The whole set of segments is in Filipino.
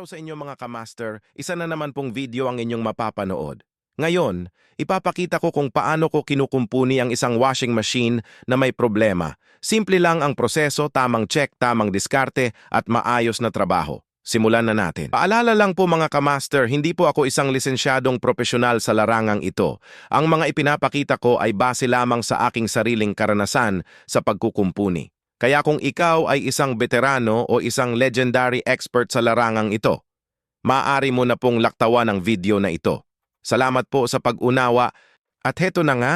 araw sa inyo mga kamaster, isa na naman pong video ang inyong mapapanood. Ngayon, ipapakita ko kung paano ko kinukumpuni ang isang washing machine na may problema. Simple lang ang proseso, tamang check, tamang diskarte at maayos na trabaho. Simulan na natin. Paalala lang po mga kamaster, hindi po ako isang lisensyadong profesional sa larangang ito. Ang mga ipinapakita ko ay base lamang sa aking sariling karanasan sa pagkukumpuni. Kaya kung ikaw ay isang veterano o isang legendary expert sa larangang ito, maaari mo na pong laktawan ang video na ito. Salamat po sa pag-unawa. At heto na nga,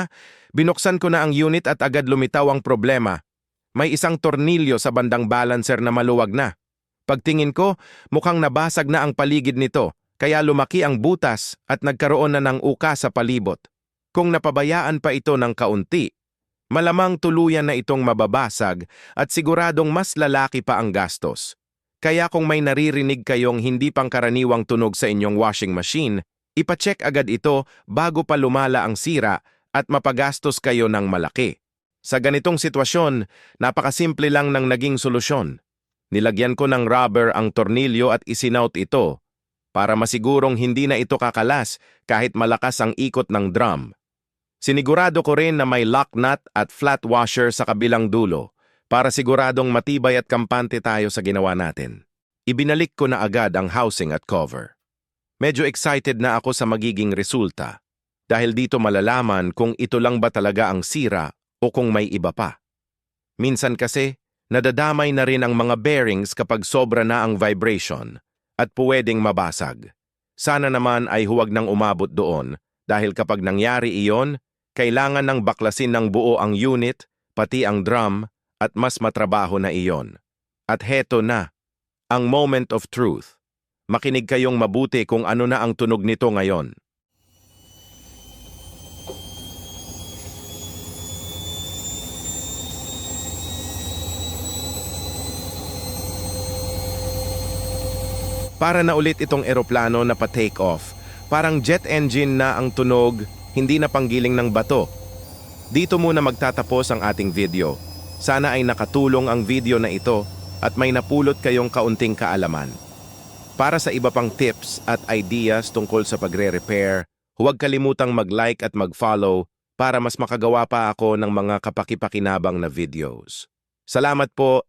binuksan ko na ang unit at agad lumitaw ang problema. May isang tornilyo sa bandang balancer na maluwag na. Pagtingin ko, mukhang nabasag na ang paligid nito, kaya lumaki ang butas at nagkaroon na ng uka sa palibot. Kung napabayaan pa ito ng kaunti, malamang tuluyan na itong mababasag at siguradong mas lalaki pa ang gastos. Kaya kung may naririnig kayong hindi pangkaraniwang tunog sa inyong washing machine, ipacheck agad ito bago pa lumala ang sira at mapagastos kayo ng malaki. Sa ganitong sitwasyon, napakasimple lang ng naging solusyon. Nilagyan ko ng rubber ang tornilyo at isinout ito para masigurong hindi na ito kakalas kahit malakas ang ikot ng drum. Sinigurado ko rin na may lock nut at flat washer sa kabilang dulo para siguradong matibay at kampante tayo sa ginawa natin. Ibinalik ko na agad ang housing at cover. Medyo excited na ako sa magiging resulta dahil dito malalaman kung ito lang ba talaga ang sira o kung may iba pa. Minsan kasi, nadadamay na rin ang mga bearings kapag sobra na ang vibration at pwedeng mabasag. Sana naman ay huwag nang umabot doon dahil kapag nangyari iyon, kailangan ng baklasin ng buo ang unit, pati ang drum, at mas matrabaho na iyon. At heto na, ang moment of truth. Makinig kayong mabuti kung ano na ang tunog nito ngayon. Para na ulit itong eroplano na pa-take off. Parang jet engine na ang tunog, hindi na panggiling ng bato. Dito muna magtatapos ang ating video. Sana ay nakatulong ang video na ito at may napulot kayong kaunting kaalaman. Para sa iba pang tips at ideas tungkol sa pagre-repair, huwag kalimutang mag-like at mag-follow para mas makagawa pa ako ng mga kapaki-pakinabang na videos. Salamat po